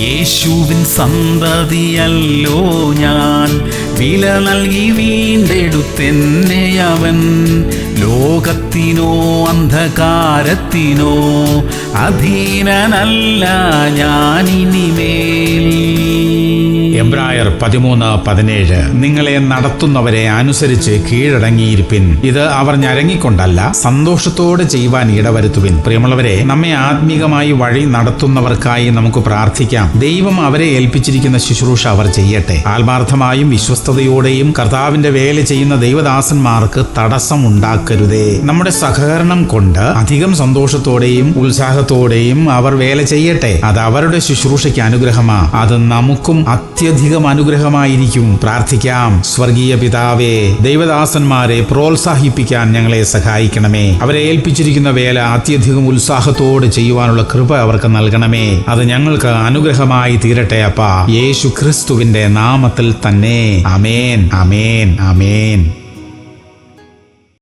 യേശുവിൻ സന്തതിയല്ലോ ഞാൻ, വില നൽകി വീണ്ടെടുത്തെന്നെ അവൻ. ലോകത്തിനോ അന്ധകാരത്തിനോ അധീനനല്ല ഞാനിനിമേൽ. എബ്രായർ 13:17 നിങ്ങളെ നടത്തുന്നവരെ അനുസരിച്ച് കീഴടങ്ങിയിരിപ്പിൻ. ഇത് അവർ ഞരങ്ങിക്കൊണ്ടല്ല, സന്തോഷത്തോടെ ചെയ്യുവാൻ ഇടവരുത്തുവിൻ. പ്രിയമുള്ളവരെ, നമ്മെ ആത്മീകമായി വഴി നടത്തുന്നവർക്കായി നമുക്ക് പ്രാർത്ഥിക്കാം. ദൈവം അവരെ ഏൽപ്പിച്ചിരിക്കുന്ന ശുശ്രൂഷ അവർ ചെയ്യട്ടെ. ആത്മാർത്ഥമായും വിശ്വസ്തയോടെയും കർത്താവിന്റെ വേല ചെയ്യുന്ന ദൈവദാസന്മാർക്ക് തടസ്സം ഉണ്ടാക്കരുതേ. നമ്മുടെ സഹകരണം കൊണ്ട് അധികം സന്തോഷത്തോടെയും ഉത്സാഹത്തോടെയും അവർ വേല ചെയ്യട്ടെ. അത് അവരുടെ ശുശ്രൂഷയ്ക്ക് അനുഗ്രഹമാ. അത് നമുക്കും അത്യധികം അനുഗ്രഹമായിരിക്കും. പ്രാർത്ഥിക്കാം. സ്വർഗീയ പിതാവേ, ദൈവദാസന്മാരെ പ്രോത്സാഹിപ്പിക്കാൻ ഞങ്ങളെ സഹായിക്കണമേ. അവരെ ഏൽപ്പിച്ചിരിക്കുന്ന വേല അത്യധികം ഉത്സാഹത്തോടെ ചെയ്യുവാനുള്ള കൃപ അവർക്ക് നൽകണമേ. അത് ഞങ്ങൾക്ക് അനുഗ്രഹമായി തീരട്ടെ അപ്പാ. യേശു ക്രിസ്തുവിന്റെ നാമത്തിൽ തന്നെ. ആമേൻ, ആമേൻ, ആമേൻ.